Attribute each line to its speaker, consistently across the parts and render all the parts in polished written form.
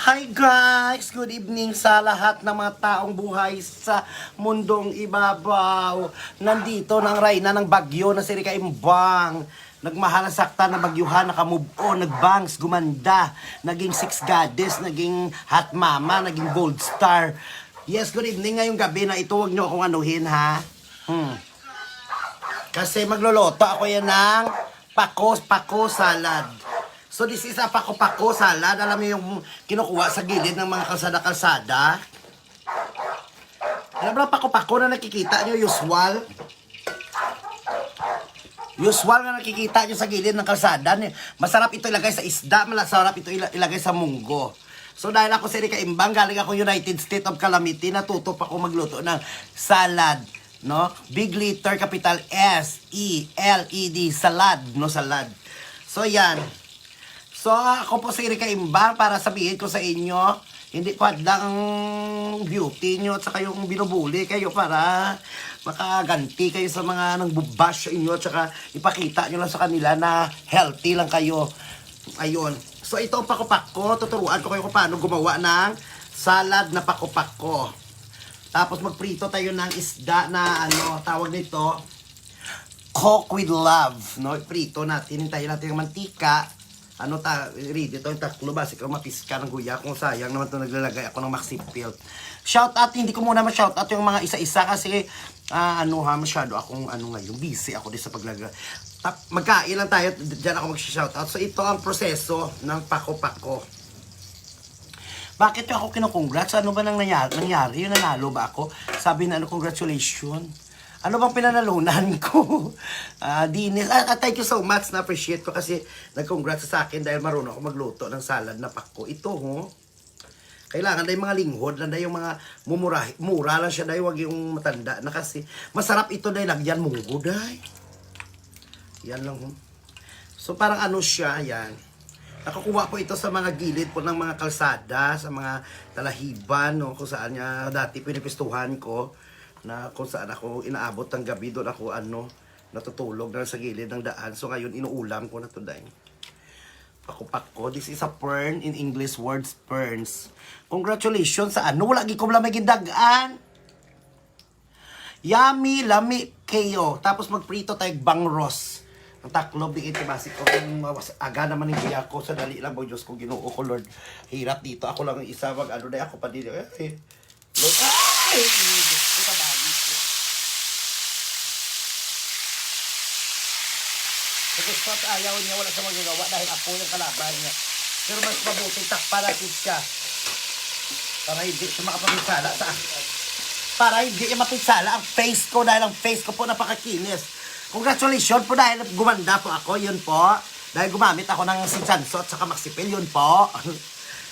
Speaker 1: Hi guys! Good evening sa lahat ng mga taong buhay sa mundong ibabaw. Nandito ng rayna ng bagyo na si Rika Imbang. Nagmahalasakta na bagyuhan, nakamove on, nagbangs, gumanda. Naging six goddess, naging hot mama, naging gold star. Yes, good evening ngayong gabi na ito. Huwag nyo akong anuhin ha. Kasi magluluto ako yan ng pako salad. So this is a pako salad. Alam mo yung kinukuha sa gilid ng mga kalsada-kalsada. Alam mo pako na nakikita nyo, usual. Usual na nakikita nyo sa gilid ng kalsada. Masarap ito ilagay sa isda, masarap ito ilagay sa munggo. So dahil ako si Rika Imbang, galing ako United States of Calamity, natuto pa ako magluto ng salad. No? Big letter, capital S-E-L-E-D, salad, no salad. So yan. So, ako po si Rika Imbang para sabihin ko sa inyo, hindi ko hadlang ang beauty nyo at saka yung binubuli kayo para makaganti kayo sa mga nangbubash sa inyo at saka ipakita nyo lang sa kanila na healthy lang kayo. Ayun. So, ito ang pakopako. Tuturuan ko kayo kung paano gumawa ng salad na pakopako. Tapos magprito tayo ng isda na tawag nito, cook with love. No? Prito natin, hintayin natin yung mantika. Read ito yung taklo, basic ako mapiska ng guya kung sayang naman ito naglalagay ako ng Maxi Pilt. Shout out, hindi ko muna ma-shout out yung mga isa-isa kasi masyado akong ngayon, busy ako din sa paglagay. Magkain lang tayo, dyan ako mag-shout out. So ito ang proseso ng pako-pako. Bakit yung ako kinukongrats? Ano ba nang nangyari? Yung nanalo ba ako? Sabi na congratulations. Ano bang pinanalunan ko? Dinis. Thank you so much. Na-appreciate ko kasi nag-congrats sa akin dahil marunong ako magluto ng salad na pako. Ito, kailangan dahil mga linghod lang dahil yung mga mura lang siya dahil wag yung matanda na kasi masarap ito dahil lagyan munggo dahil. Yan lang, So, parang siya, yan. Nakukuha po ito sa mga gilid po ng mga kalsada, sa mga talahiban, no, kung saan niya dati pinipistuhan ko. Na kung saan ako inaabot ng gabi, doon ako natutulog na sa gilid ng daan. So ngayon inuulam ko na to dahil. Pako-pako. This is a fern, in English words, ferns. Congratulations sa wala gi ko lang may gidagaan. Yummy, lami kayo. Tapos magprito tayo bangros. Ang taklob di ito basic ko. Aga naman yung biya ko. Sa dali lang po, Diyos ko, Ginoo ko, Lord. Hirap dito. Ako lang yung isa. Dahil ako pa dito. Lord, ito bagis ko. Kasi spot ayaw niya, wala siya magagawa dahil ako yung kalaban niya. Pero mas mabuting takpa natin siya. Para hindi siya makapapinsala sa akin. Para hindi niya mapinsala ang face ko dahil ang face ko po napakakinis. Congratulations po dahil gumanda po ako, yun po. Dahil gumamit ako ng sinsanso at saka Maxi Pilt, yun po.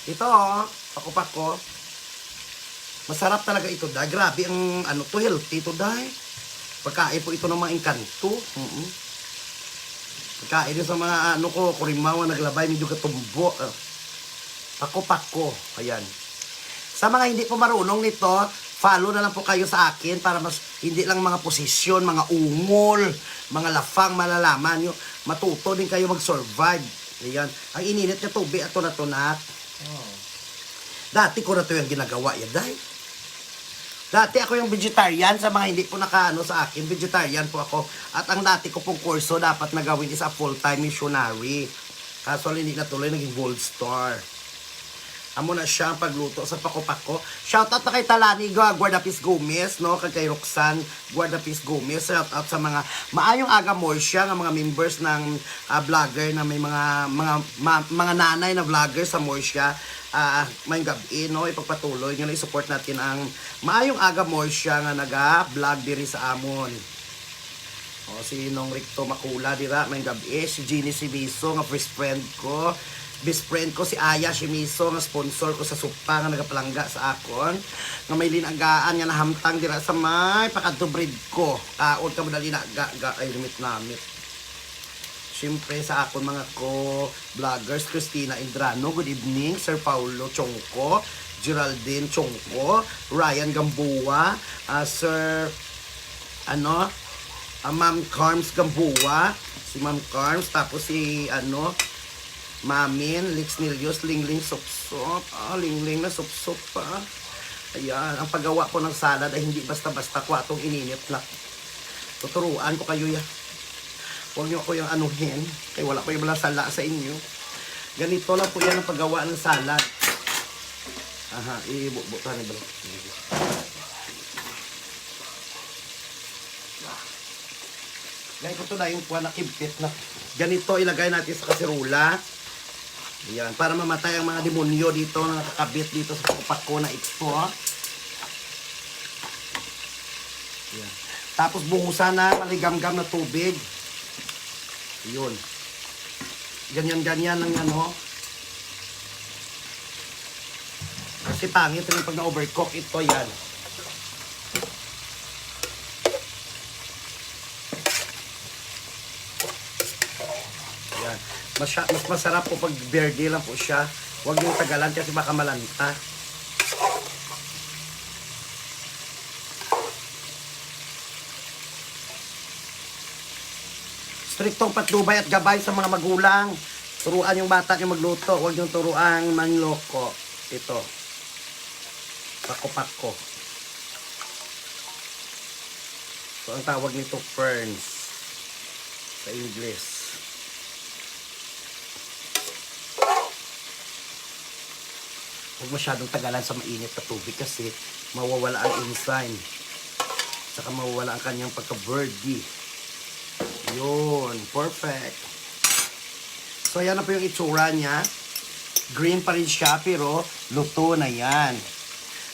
Speaker 1: Ito, pako-pako. Masarap talaga ito dahil. Grabe ang healthy ito dahil. Pagkain po ito ng mga engkanto. Pagkain din sa mga kurimawa naglabay, medyo katumbo. Pako-pako. Ayan. Sa mga hindi po marunong nito, follow na lang po kayo sa akin para mas hindi lang mga posisyon, mga ungol, mga lafang malalaman nyo. Matuto din kayo mag-survive. Ayan. Ang ininit na tubig, ito na tunat. Dati ko na ito yung ginagawa yan dahil. Dati ako yung vegetarian, sa mga hindi po sa akin, vegetarian po ako. At ang dati ko pong kurso dapat na gawin is a full-time missionary. Kaso hindi natuloy, naging gold star. Amo na siya ang pagluto sa pako-pako. Shoutout na kay Talani Guardapis Gomez, no? Kay Roxanne Guardapis Gomez. Shoutout sa mga maayong aga Morsha, ng mga members ng vlogger na may mga nanay na vlogger sa Morsha. May gabi, no? Ipagpatuloy nyo na i-support natin ang maayong aga Morsha nga naga-vlog diri sa amon. Si Nong Ricto Makula dira, may gabi. Si Jeannie Sibiso, nga first friend ko. Best friend ko si Aya Shimiso, nga sponsor ko sa supa nga nagapalangga sa akon. Nga may linagaan nga nahamtang dira sa may pakadubrid ko. Kaon ka madali na ay limit. Siyempre sa akon mga vloggers, Christina Indrano, good evening. Sir Paulo Chongko, Geraldine Chongko, Ryan Gamboa, Sir Ma'am Carms Gamboa, si Ma'am Carms, tapos si Mamin, Lix Nilios, Lingling Supsop. Lingling na supsop pa. Ayan, ang paggawa ko ng salad ay hindi basta-basta ko atong ininit na. Tuturuan ko kayo ya. Huwag nyo ako yung anuhin. Kaya wala ko yung mga sala sa inyo. Ganito lang po yan ang paggawa ng salad. Ibubutan na balik. Ngayon ko ito na yung kuha na kibit na. Ganito ilagay natin sa kaserula. Ayan, para mamatay ang mga demonyo dito na nakakabit dito sa kupak ko na ito. Ayan. Tapos buhusan na maligam-gam na tubig. Yun. Ganyan-ganyan ng ano. Kasi pangit rin pag na-overcook ito, yan. Yan. Mas masarap po pag verde lang po siya. Huwag yung tagalan kasi baka malanta. Striktong patnubay at gabay sa mga magulang. Turuan yung bata yung magluto. Huwag yung turuan manloko. Ito. Pako-pako. So, ang tawag nito ferns sa English. Huwag masyadong tagalan sa mainit na tubig kasi mawawala ang enzyme. Saka mawawala ang kanyang pagka-birdie. Yun. Perfect. So, yan na po yung itsura niya. Green pa rin siya, pero luto na yan.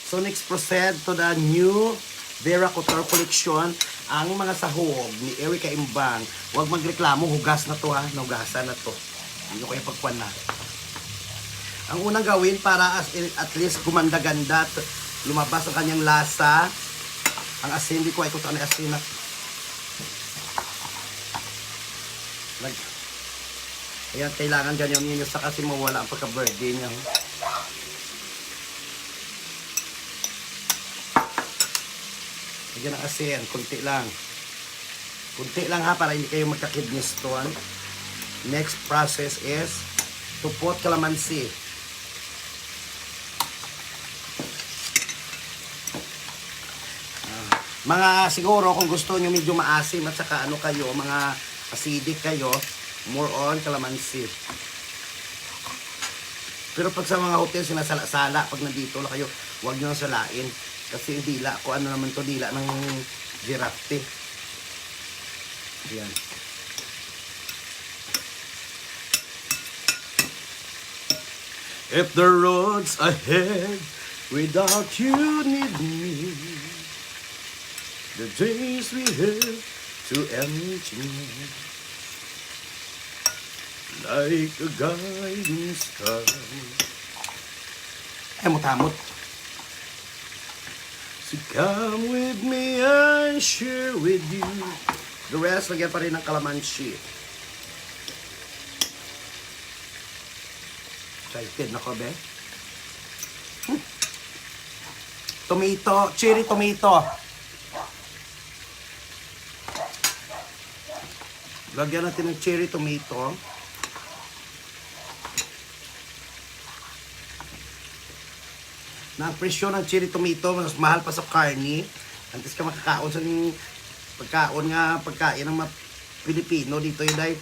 Speaker 1: So, next proceed to the new Vera Couture Collection. Ang mga sahog ni Erica Imbang. Huwag magreklamo, hugas na to ha. Nahugasan na to. Hindi ko kayo pagpuan na. Ang unang gawin para at least gumanda-ganda at lumabas ang kanyang lasa. Ang asin, di ko ay kutaan na asin na. Ayan, kailangan ganyan ninyo sa kasi mawala ang pagka-birthday niya. Lagyan ng asin, kunti lang. Kunti lang ha, para hindi kayo magka-kidneys to. Next process is to put calamansi. Mga siguro kung gusto nyo medyo maasim at saka ano kayo, mga acidic kayo, more on calamansi. Pero pag sa mga hotel sinasala-sala, pag nandito lang kayo, huwag nyo salain. Kasi yung dila ko, ano naman to, dila ng giraffe. Ayan. If the roads ahead without you need me, the days we have to empty like a guiding star. Ay, mutamot. So come with me, I share with you. The rest, lagyan pa rin ng calamansi. Excited na ko, be. Tomato, cherry tomato. Lagyan natin ng cherry tomato. Na ang presyo ng cherry tomato, mas mahal pa sa karni. Antes ka makakaon sa pagkain ng mga Pilipino dito yun dahil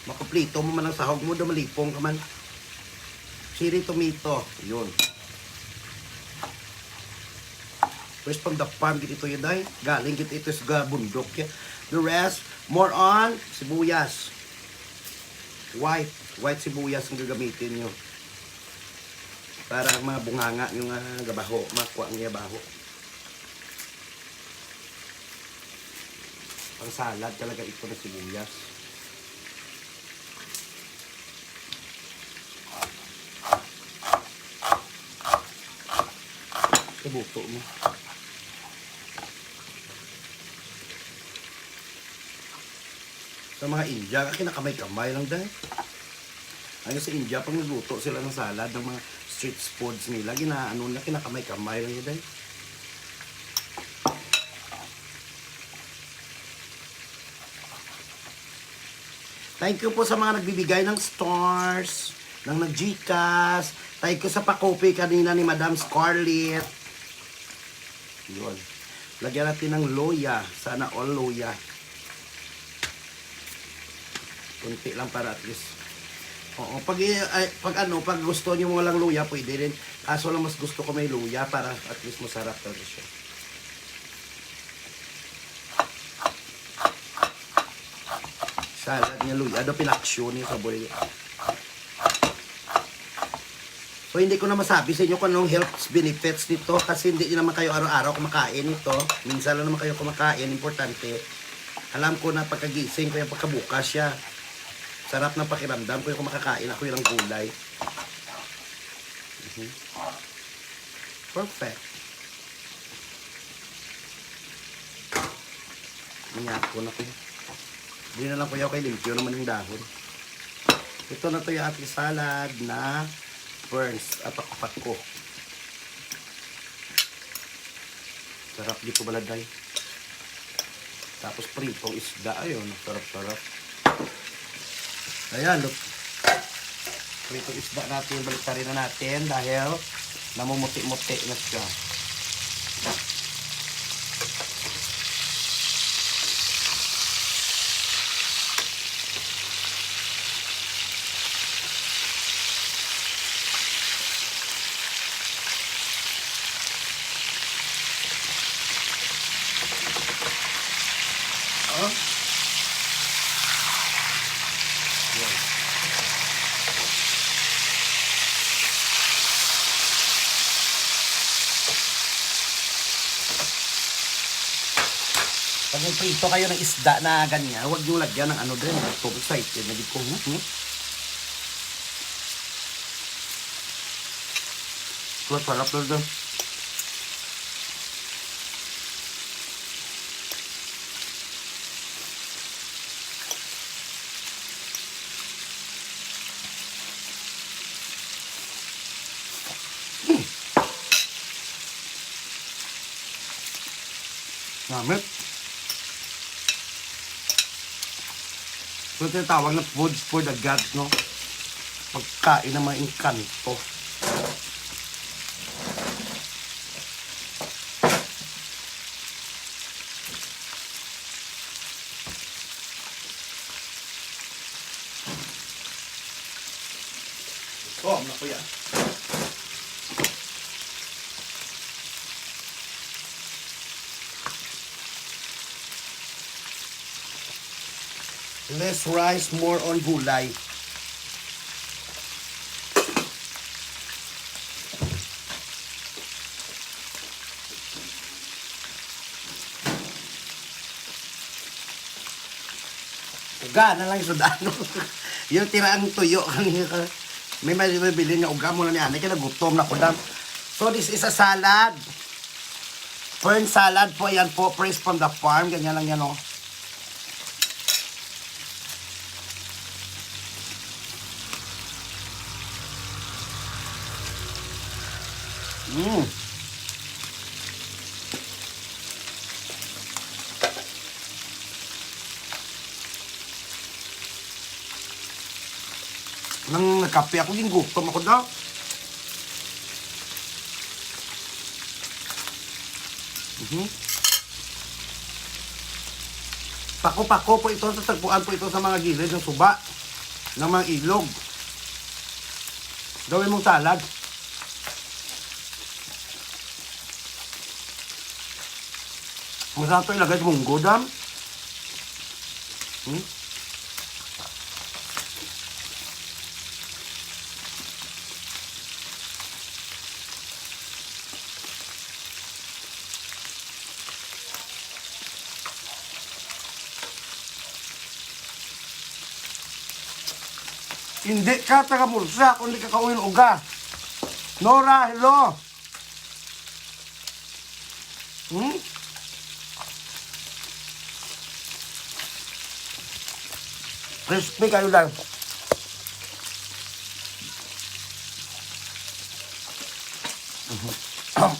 Speaker 1: makuplito mo man ang sahog mo, malipong ka man. Cherry tomato, yun. First from the farm, ito yun dahil galing ito sa bundok. The rest, more on sibuyas. White sibuyas ang gagamitin nyo. Para ang mga bunganga yung gabaho, makuha ang gabaho. Pang salad talaga ito na sibuyas. Ibuto mo. Sa mga India, kinakamay-kamay lang dahil. Ano sa India, pag nagluto sila ng salad, ng mga street foods nila, ginaano na kinakamay-kamay lang yun dahil. Thank you po sa mga nagbibigay ng stars, ng nag-Gcash. Thank you sa pa-copy kanina ni Madam Scarlett. Yun. Lagyan natin ng loya. Sana all loya. Kunti lang para at least. Oo, pag gusto niyo walang luya, pwede rin. Kaso lang mas gusto ko may luya para at least masarap talaga siya. Salad niya luya. Ano pinaksyon niya sa boy. So, hindi ko na masabi sa inyo kung anong health benefits nito kasi hindi naman kayo araw-araw kumakain ito. Minsan lang naman kayo kumakain. Importante. Alam ko na pagkagising ko yung pagkabukas siya. Sarap ng pakiramdam ko yung makakain ako yung gulay. Perfect. Ingat ko na ko. Hindi na lang ko yung kay limpyo naman yung dahon. Ito na to yung ating salad na ferns at pakpak ko. Sarap di ko baladay. Tapos pritong isda. Ayun, sarap-sarap. Ayan, look. Pritong isda natin, baliktarin na natin dahil namumuti-muti na siya. Pag prito kayo ng isda na ganyan, huwag nyo lagyan ng ano din. So excited na ko. Sarap na doon. Namit. So, tinatawag na food for the gods, no? Pagkain na mga inkanto. Oh, naku yan. Less rice, more on gulay. Uga na lang yung sudano. Yung tiraang tuyo kanina. May mabili nga uga mo na ni Anay. Kaya nagutom na ko dam. So this is a salad. Fern salad po. Yan po. Fresh from the farm. Ganyan lang yan o. Nang nagkape ako, gutom ako daw. Pako-pako po ito, tatagpuan po ito sa mga gilid ng suba, ng mga ilog. Gawin mong salad. Masarap ito ilagay sa munggo, dam. Hindi ka taga-mursa kung hindi ka kauwi ng uga. Nora, hello. Crispy kayo lang.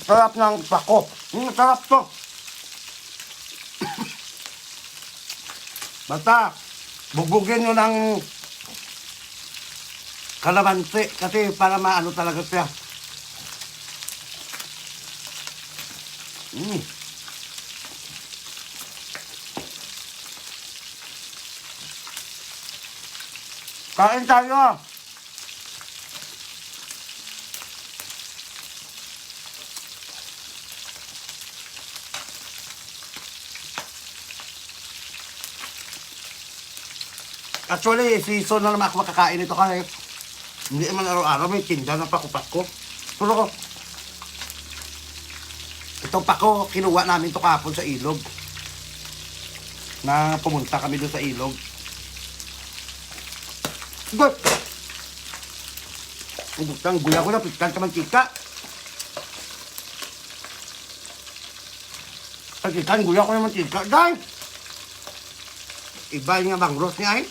Speaker 1: Sarap ng pako. Sarap to. Basta, Bugbugin nyo ng kalamansi kasi para maano talaga siya. Mm. Kain tayo. Actually, season na naman ako makakain ito kasi hindi naman araw-araw may tinda ng pako-pako. Pero itong pako, kinuha namin ito kahapon sa ilog. Na pumunta kami doon sa ilog. Good! Ang guya ko na, pitkan sa mantika. Pitkan, guya ko na mantika. Dahil! Iba yung bangros niya eh.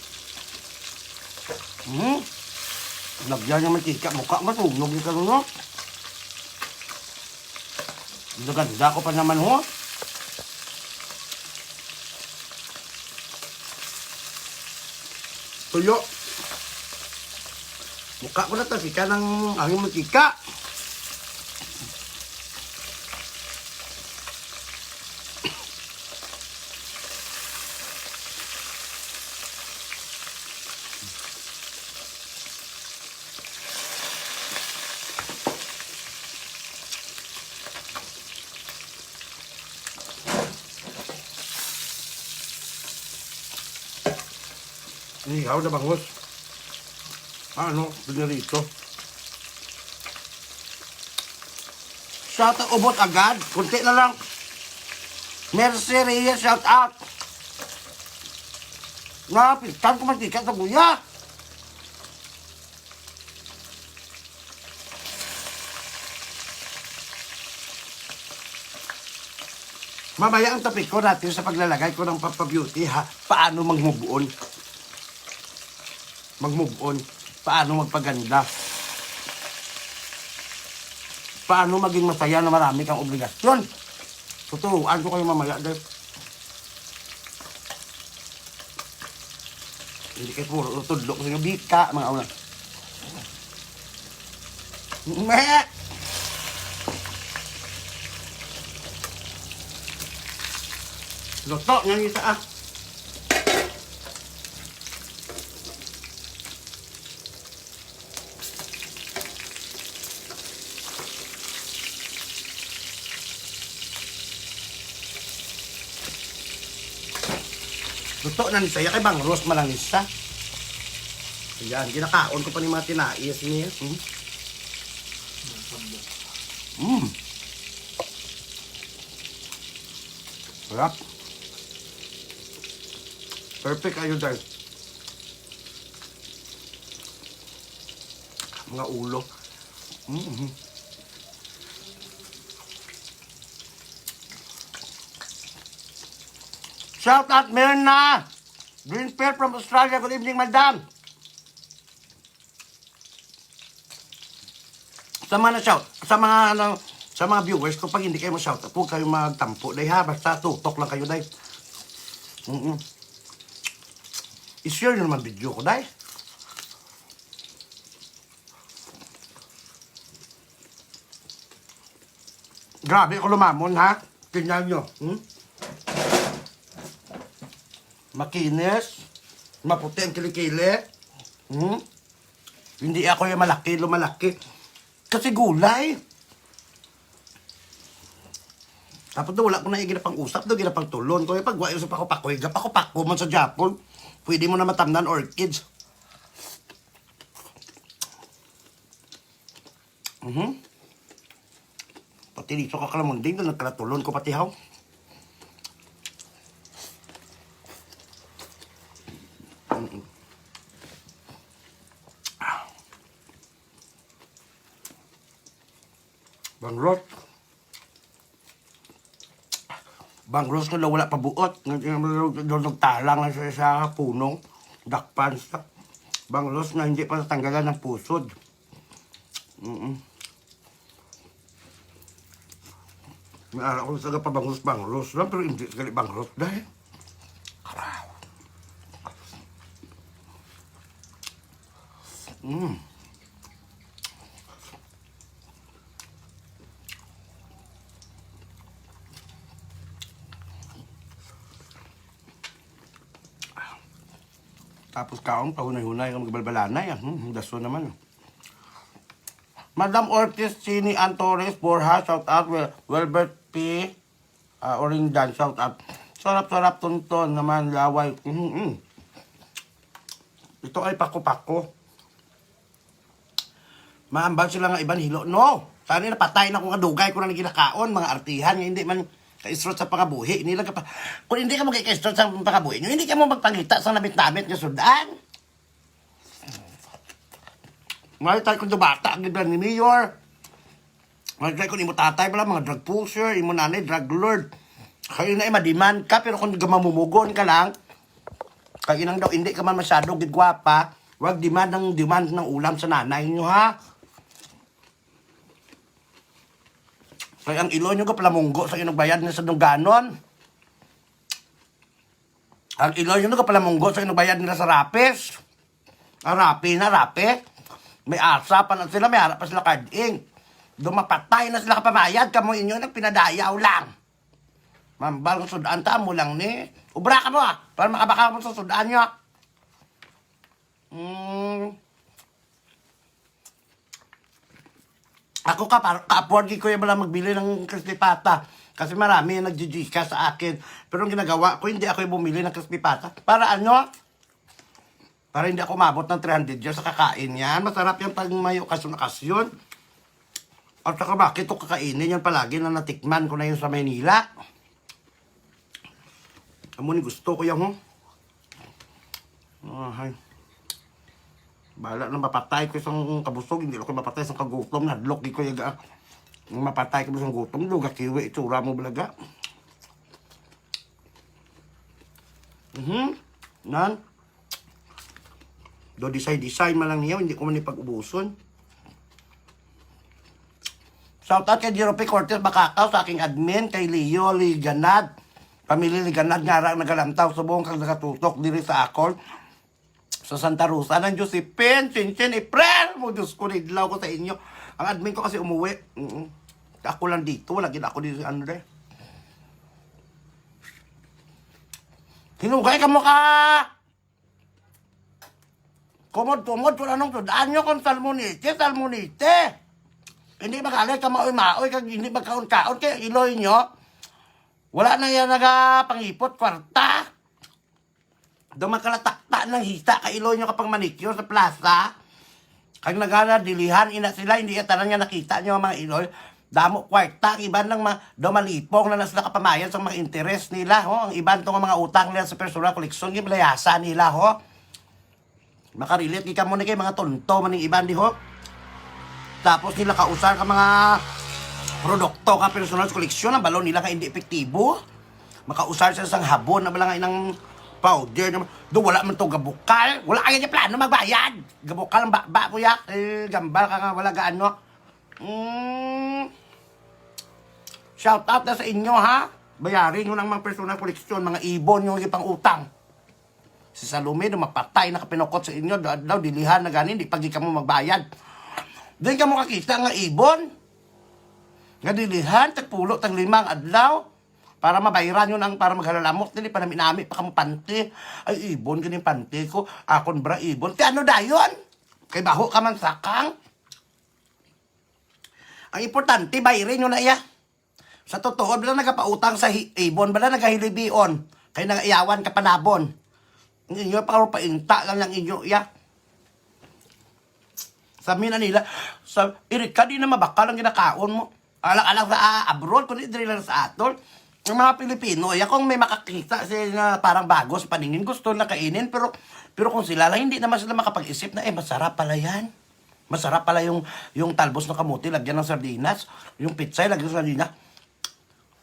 Speaker 1: Lagyan niya mantika. Mukha matunog yung kanuno. Ganda ko pa naman ho. Tuyo. Mukha ko na tasika ng aking mantika. Ikaw na bangus. Ano, pinarito. Shout out, ubot agad. Kunti na lang. Mercy Reyes, shout out. Napitan ko mantika sa guya. Mamaya ang topic ko natin sa paglalagay ko ng Papa Beauty ha. Paano mag-move on? Mag-move on. Paano magpaganda? Paano maging masaya na marami kang obligasyon? Tuturuan ko kayo mamaya dahil hindi kayo puro tudlok sa inyo. Bika, mga una. Meh! Luto nga isa ah. Luto na ni saya kay bangros malangisa. Ayan, ginakaon ko pa ni mga tinais niya. Sarap. Perfect kayo dahil. Mga ulo. Shout out Myrna! Greenfield from Australia. Good evening, madam. Sa mga viewers ko, pag hindi kayo ma-shout out, huwag kayo magtampo. Dahil ha, basta tutok lang kayo, dahil. I-share nyo naman video ko, dahil. Grabe ako lumamon, ha? Tingnan nyo. Makinis. Maputi ang kilikili. Hindi ako yung malaki, lumalaki. Kasi gulay. Tapos doon wala ko na iginapang usap, doon ginapang tulon. Kung ipagwayo sa pako-pako, pako-pako man sa Japon. Pwede mo na matamnan orchids. Pati dito kakalamunding, doon nagkalatulon ko pati haw. Bangros. Bangros na wala pa buot. Nagtalang na siya sa punong. Dakpan siya. Bangros na hindi pa natanggalan ng pusod. May araw ko sa pa bangros lang, pero hindi sakali bangros dahil. Tapos kaong, pahunay-hunay, magbalbalanay. Daso naman. Madam Ortiz, Chini Ann Torres, Borja, shout out. Wilbert P. Orindan, shout out. Sarap-sarap tunton naman, laway. Ito ay pako-pako. Maambal sila nga iban hilo. No! Sana napatay na kung kadugay ko na ginakaon, mga artihan, nga hindi man ka-istrot sa pangabuhi. Kung hindi ka mo ka-istrot sa pangabuhi nyo, hindi ka mo magpangita sa nabit-nabit nga sudan. Ngayon tayo kung dubata, ang ganda ni Mayor. Ngayon tayo kung imo tatay pala, mga drug pusher, imo nanay, drug lord. Kayo na ma-demand ka, pero kung mamumugon ka lang, kayo nang daw, hindi ka man masyado gigwapa, wag demand ng ulam sa nanay nyo, ha? Kaya ang ilo nyo ka pala munggo sa inugbayad nila sa Dunganon. Ang ilo nyo ka pala munggo sa inugbayad nila sa Rapes. Ang Rapi na, Rape. May asa pa na sila, may harap pa sila card-ing. Dumapatay na sila kapamayad, kamo inyo nagpinadayaw lang. Mambal ng sudaan, taan mo lang ni. Ubra ka mo para makabaka mo sa sudaan nyo. Ako ka-afford ko yung malang magbili ng crispy pata. Kasi marami yung nag-GG sa akin. Pero ang ginagawa ko, hindi ako yung bumili ng crispy pata. Para ano? Para hindi ako umabot ng 300 years sa kakain yan. Masarap yan pag may okasyon-okasyon. At saka bakit ito kakainin yan palagi na natikman ko na yun sa Maynila. Amo ni gusto ko yan, Ay. Bahala na mapatay ko isang kabusog, hindi ako mapatay isang kagutom, nadlok di ko yaga. Mapatay ko isang gutom, luga kiwi, itsura mo balaga. Nan. Do design malang niya, hindi ko man ipag-ubuson. Shout out kay Jero P. Cortez Bakakaw sa aking admin, kay Leo Liganad. Pamilya Liganad nga nagalantaw sa buong kang nakatutok diri sa akol. Sa Santa Rosa ng Josephine, Chinchin, April. Mo, Diyos ko, nidlaw ko sa inyo. Ang admin ko kasi umuwi. Ako lang dito. Wala gina ako dito sa Andre. Hinugay ka mo ka! Kumod, wala nung tudaan nyo kung salmonite. Hindi magalay ka maoy-maoy, kag hindi magkaon-kaon, kaya iloy nyo. Wala na yan nagapangipot, kwarta. Dumakalatakta ng hita, kailoy nyo kapag manicure sa plaza. Kag nagana, dilihan, ina sila, hindi yata na niya nakita nyo ang mga iloy. Damo kwarta, iban lang dumalipong na nasa kapamayan sa mga interest nila, Ang iban tong mga utang nila sa personal collection, yung malayasa nila, Makarelate, ka muna kay mga tonto maning iban, Tapos nila kausar ka mga produkto ka personal collection, ang balon nila ka hindi epektibo. Makausar sa isang habon na balangay ng powder naman. Doon wala man itong gabukal. Wala kaya niya plano magbayad. Gabukal ang bakba ko ya. Gambal ka nga, wala gaano. Shout out na sa inyo, ha? Bayarin nyo ng mga personal collection, mga ibon nyo yung pang utang. Si Salome, mapatay na kapinukot sa inyo, daw dilihan na ganin, di pagi ka mo magbayad. Doon ka mo kakita nga ibon. Nga dilihan, tagpulo, tag 5 adlaw. Para mabayaran yun para maghalalamot. Dili pa namin pa kamo panty. Ay, ibon, ganing panty ko. Akon bra, ibon. Kaya ano dayon? Kay baho ka man sakang. Ang importante, bayarin nyo na iya. Sa totoo, bala nagapautang sa ibon, bala nagahilibion. Kaya nangaiyawan ka panabon. Inyo, para painta lang ng inyo iya. Sabi na nila, irit ka, di na mabakal ang ginakaon mo. Alang-alang sa abroad, kundi dili lang sa atol. Ang mga Pilipino, kung may makakita sila na parang bago sa paningin, gusto na kainin, pero kung sila lang, hindi naman sila makapag-isip na, masarap pala yan. Masarap pala yung talbos ng kamuti, lagyan ng sardinas, yung pizza, lagyan ng sardinas.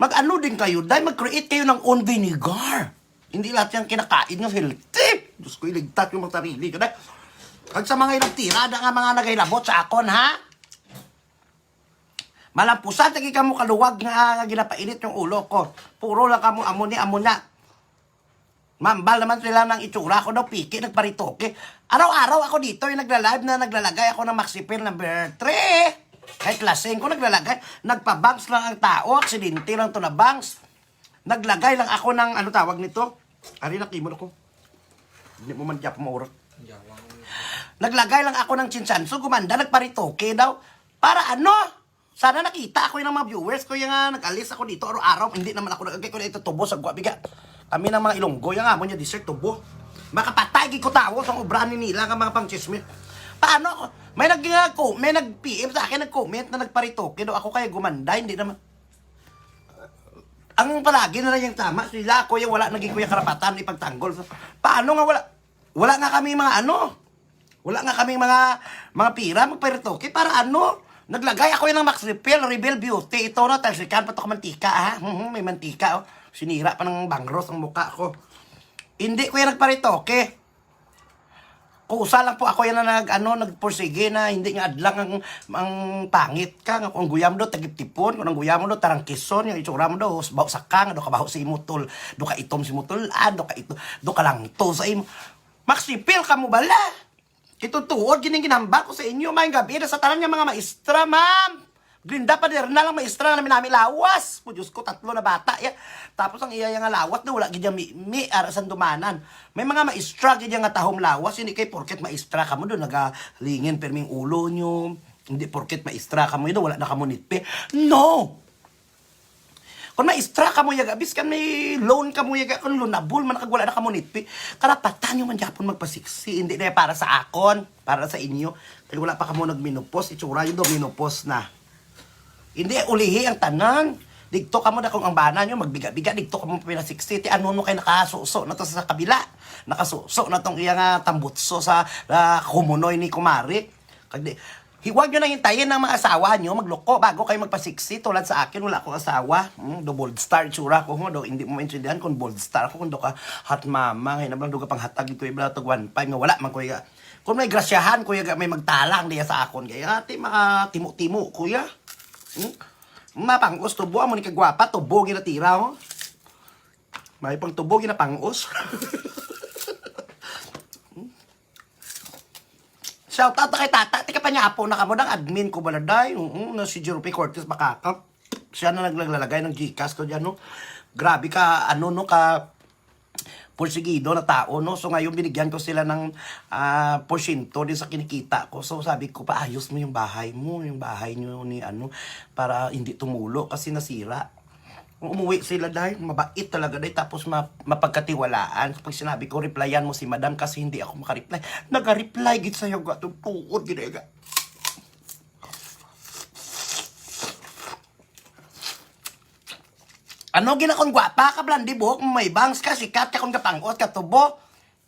Speaker 1: Mag-ano din kayo, dahil mag-create kayo ng own vinegar. Hindi lahat yan kinakain ng healthy. Diyos ko, iligtat yung mga sarili ko. Kag sa mga inagtirada nga mga nagailabot sa akon, ha? Malampusan, tagi ka mo kaluwag nga ginapainit yung ulo ko. Puro lang ka mo amon na. Mambal naman sila ng itsura ko daw, piki, nagparitoke. Araw-araw ako dito yung nagla-live na naglalagay ako ng Maxipil number 3. Kahit lasing ko naglalagay. Nagpa-banks lang ang tao, aksidente lang to na banks. Naglagay lang ako ng, ano tawag nito? Ari, nakimod ako. Hindi mo man diya pumurot.
Speaker 2: Yawang.
Speaker 1: Naglagay lang ako ng chinsanso, gumanda, nagparitoke daw. Para ano? Sana nakita ako yung mga viewers ko yung nag-alis ako dito araw-araw. Hindi naman ako nagagay ko na ito tubo sa guwabiga. Kami ng mga Ilonggo, yung amo niya dessert tubo. Makapatay, ko tawo sa obrahan nila ng mga pang-chismit. Paano ako? May nag-PM sa akin, nag-comment na nagparitoke daw ako kaya gumanda, hindi naman. Ang palagi na lang yung tama, sila kuya wala naging kuya karapatan ipagtanggol. Paano nga wala nga kami mga ano? Wala nga kami mga pira magparitoke para ano? Naglagay ako yung ng Max Rebel Beauty. Ito na, talsikan pa ito ka mantika, ha? May mantika, oh. Sinira pa ng bangros ang mukha ko. Hindi ko yung nagparitoke. Kusa lang po ako yan na nagpursige na hindi nga adlang ang pangit ka. Kung guyam do, tagip-tipon. Kung ang guyam do, tarangkison. Yung itsura mo do, baho sakang, do ka baho si imutol. Do ka itom si imutol, do ka lang to sa imo. Max Rebel ka mo bala? Itutuod, ginambal ko sa inyo, may gabi na sa tanan niya mga maestra, ma'am. Grinda pa na lang maestra na namin lawas. Po, Diyos ko, 3 na bata. Ya. Tapos ang iya nga lawas, na wala gidya arasan dumanan. May mga maestra, gidya nga tahong lawas. Hindi kay porket maestra ka mo doon, nagalingin perming ulo nyo. Hindi porket maestra ka mo doon, wala na ka mo nitpe. No! Kung maestra ka mo yaga, bis kan may loan ka mo yaga, kung loanable, manakagwala na ka mo nitpi, karapatan nyo man Japon magpasiksi, hindi na para sa akon, para sa inyo. Kaya wala pa ka mo nagminopos, itsura yun do, minopos na. Hindi, ulihi ang tanan. Digto ka mo na kung ang bana nyo, magbiga-biga, digto ka mo pinasiksi, ti ano kayo nakasuso na to sa kabila. Nakasuso na tong iyang tambutso sa kumunoy ni Kumari. Huwag nyo na hintayin ng mga asawa nyo magloko bago kayo magpasiksi. Tulad sa akin, wala akong asawa. Do bold star, tsura ko. Do, hindi mo maintindihan kung bold star ako. Kung do ka hot mama, ngayon naman do ka pang hatag ito. Ibala tag 1.5 nga wala man kuya. Kung may grasyahan, kuya, may magtalang diya sa akon. Kaya ati, makatimo-timo, kuya. Mapangos, tubo. Amo ni kagwapa, tubo ginatira. Oh. May pang tubo ginapangos. Shout out kay tata, tika pa niya apo na kamo ng admin ko baladay. Na si Jerope Cortez Bakaka. Siya na naglalagay ng Gcash ko diyan no. Grabe ka porsigido na tao no. So ngayon binigyan ko sila ng porsyento din sa kinikita ko. So sabi ko paayos mo yung bahay niyo ni para hindi tumulo kasi nasira. Umuwi sila dahil mabait talaga dahil tapos mapagkatiwalaan. Pag sinabi ko, replyan mo si madam kasi hindi ako makareply. Nag-reply git sa'yo ga. Tuod ginaga. Ano ginakon gwapa ka blandi buhok mo may bangs ka sikat ka kung kapangot ka tubo.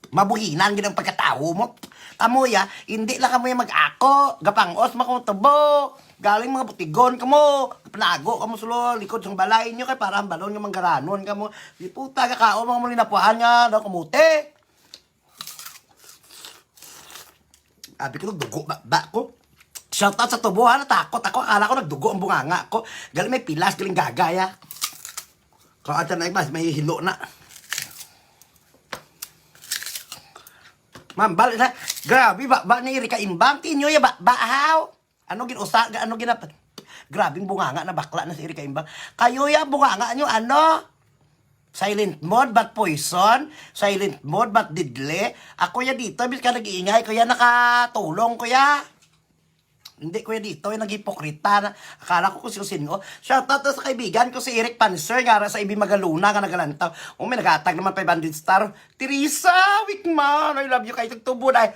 Speaker 1: Mabuhinan ginang pagkatao mo. Kamuya, hindi lang kamuya mag-ako. Gapangos makong tubo. Galing mga butigon kamo, panago kamo sulo likod sang balay nyo kay para ang balon nga manggaranon kamo. Di puta ka kao mga mulinapuhan nga daw kamuti. Abi ko nagdugo ba ko. Shout out sa tubo ha, natakot ako. Akala ko nagdugo ang bunganga ko. Galing may pilas, galing gagaya. Kung ata na ibas, may hilo na. Ma'am, balik na. Grabe, ba ni Erika Imbang? Tinyo ya bahaw. Ano ginap? Grabing bunganga na bakla na si Erika Imbang. Kayo ya bunganga nyo, silent mode but poison? Silent mode but deadly? Ako ya dito, bis ka nag-iingay, kuya nakatulong, kuya. Hindi, kuya dito, yung nag-hipokrita na. Akala ko kung sino. Shoutout sa kaibigan ko si Eric Panser, nga sa Ibi Magaluna, nga nagalantaw. May nagatag naman 500 star. Teresa, Wickman, I love you kayo, tagtubo dahil.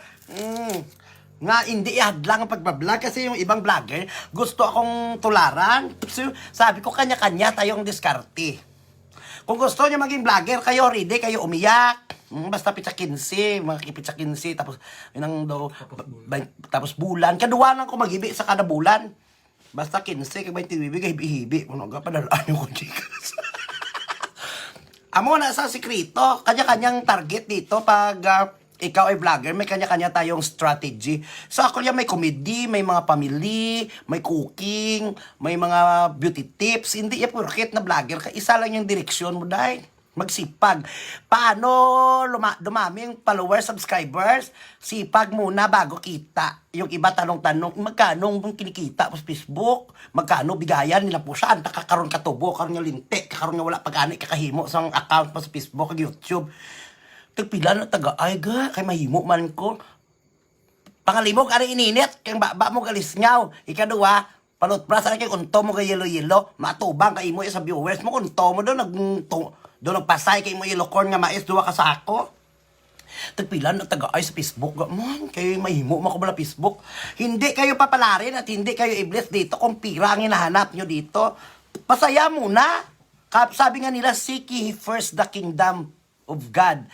Speaker 1: Nga hindi ihadlang ang pagbablog kasi yung ibang vlogger gusto akong tularan. So, sabi ko kanya-kanya tayong diskarte. Kung gusto niyo maging vlogger kayo, ready kayo umiyak. Basta pizza 15, mga pizza 15 tapos inang do tapos bulan. Kaduwa lang ko maghibi sa kada bulan. Basta 15 kay 20 bibig hibi-hibi. Kuno ga padalaan yung chikas. Amo na sa sekreto, kanya-kanyang target dito pag ikaw ay vlogger, may kanya-kanya tayong strategy. So ako yan may comedy, may mga family, may cooking, may mga beauty tips. Hindi yan porket na vlogger ka. Isa lang yung direksyon mo dahil magsipag. Paano dumami yung followers, subscribers? Sipag muna bago kita. Yung iba tanong-tanong, magkano mong kinikita sa Facebook? Magkano bigayan nila po saan? Kakaroon katubo, karoon nga lintik, kakaroon nga wala pag-ani, kakahimo sa account pa sa Facebook, YouTube. Tagpila na taga, ay ga, kay mahimo man ko. Pangalimog, ano ininit, kay baba mo galisngaw. Ikaduwa, palutpras, ano kay unto mo kay yelo-yelo, matubang kay mo sa viewers mo, unto mo doon, doon nagpasay kay mo yellow corn nga mais, duwa ka sa ako. Tagpila na taga, ay sa Facebook, man, kayo mahimo mo ko ba na Facebook? Hindi kayo papalarin at hindi kayo i-bless dito kung pira ang hinahanap nyo dito. Pasaya muna. Sabi nga nila, seek ye first the kingdom of God,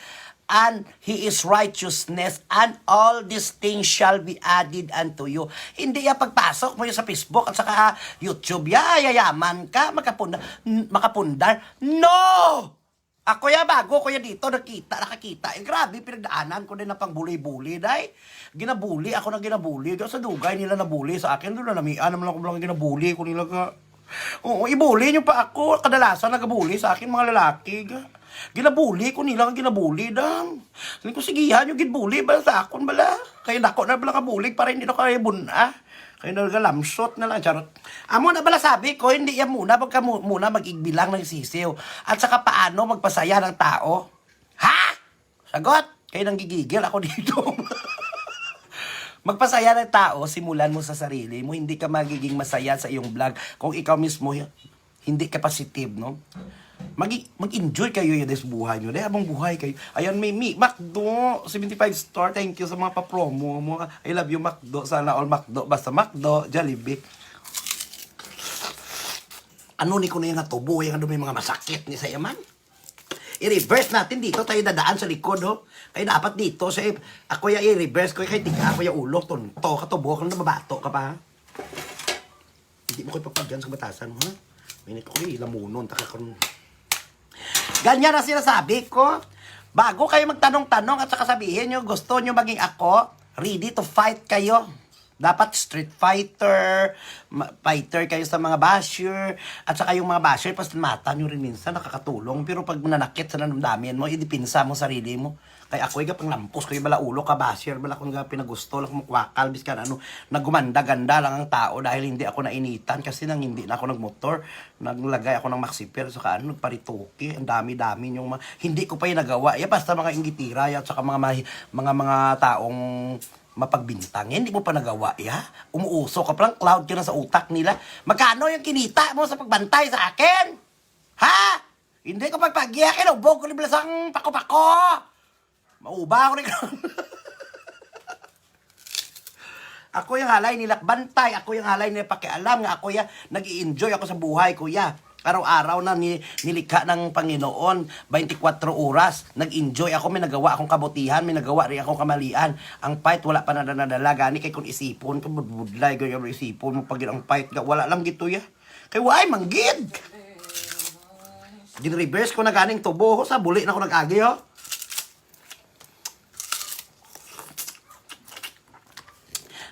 Speaker 1: and He is righteousness, and all these things shall be added unto you. Hindi ya pagpasok mo yung sa Facebook at saka YouTube, yayaman ka, makapundar. No! Ako ya bago ko ya dito, nakakita. Grabe, pinagdaanan ko din na pang bully-bully, day. Ginabully, ako na ginabully. Sa dugay nila nabully sa akin, doon na namian naman ako lang ginabully ko nila ka. Oo, ibuli nyo pa ako. Kadalasan nagabuli sa akin mga lalaki. Ginabuli ko nila, ginabuli dang. Sabi ko, sige yan, yung ginbuli ba sa akon bala? Kaya nako na bala kabulig para hindi na kayo buna. Kaya nagalamsot na lang, charot. Amo na bala sabi ko, hindi yan muna, muna mag-igbilang ng sisiw. At saka paano magpasaya ng tao? Ha? Sagot? Kayo nang gigigil ako dito. Magpasaya ng tao, simulan mo sa sarili mo. Hindi ka magiging masaya sa iyong vlog kung ikaw mismo hindi ka positive, no? Mag-enjoy kayo yun sa buhay nyo. Dahil habang buhay kayo. Ayan, may McDo, 75 star. Thank you sa mga pa-promo mo. I love you, McDo. Sana all McDo. Basta McDo, Jollibee. Ano ni ko na yung natubo? Yung ano may mga masakit ni Sayaman? I-reverse natin dito. Tayo dadaan sa likod, ho. Kaya dapat dito, ako yung i-reverse ko. Kaya tika ako yung ulo. Tonto, katubo. Kung nababato ka pa, ha? Hindi mo kayo papagyan sa batasan, ha? Minit ko yung lamunon. Ganyan na sinasabi ko. Bago kayo magtanong-tanong at saka sabihin nyo, gusto nyo maging ako, ready to fight kayo. Dapat street fighter kayo sa mga basher, at saka yung mga basher, pas mata nyo rin minsan, nakakatulong. Pero pag nanakit sa nanamdamin mo, idipinsa mo sarili mo. Kaya ako yung panglampos, kayo bala ulo ka basher, bala kung pinagusto, lang mukwakal, bis ka na ano, nagumanda-ganda lang ang tao dahil hindi ako nainitan, kasi nang hindi na ako nagmotor, naglagay ako ng maxipir, saka ano, nagparituki, ang dami-dami yung hindi ko pa yung nagawa. Basta mga inggitira, at saka mga taong mapagbintang. Hindi mo pa nagawa, Umuuso ka palang, cloud ka na sa utak nila. Magkano yung kinita mo sa pagbantay sa akin? Ha? Hindi ko pagpagyakin, ubog ko ni Blasang pako-pako. Mauba ako rin. Ako yung halay nila bantay, ako yung halay nila pakialam, nga ako nag-i-enjoy ako sa buhay, kuya. Araw-araw na nilikha ng Panginoon, 24 oras, nag-enjoy ako, may nagawa akong kabutihan, may nagawa rin akong kamalian. Ang fight, wala pa nadala, gani kay kung isipon, kung budlay, gaya isipon mo pag ang fight, wala lang gito Kay why, manggid! Gin-reverse ko na ganing tubo, sa buli na ako nag-agi,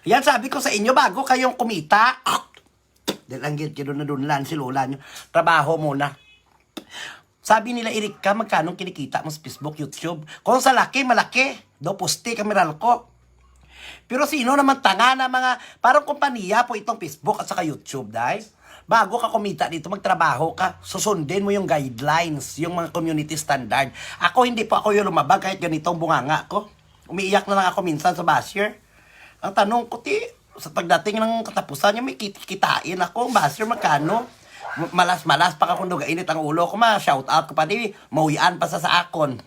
Speaker 1: Yan, sabi ko sa inyo, bago kayong kumita, dahil ang gid na dunlan si lola nyo, trabaho muna. Sabi nila, Erika, magkano kinikita mo sa Facebook, YouTube? Kung sa laki, malaki. Do poste, kameral ko. Pero sino naman tanga na mga, parang kumpanya po itong Facebook at saka YouTube, dahil bago ka kumita dito, magtrabaho ka, susundin mo yung guidelines, yung mga community standard. Ako, hindi po ako yung lumabag kahit ganitong bunganga ko. Umiiyak na lang ako minsan sa basher. Ang tanong ko, sa pagdating ng katapusan niya, may kitain ako. Basher, magkano? Malas-malas pa ka kung init ang ulo ko, shout out ko pa mawian pa sa akon.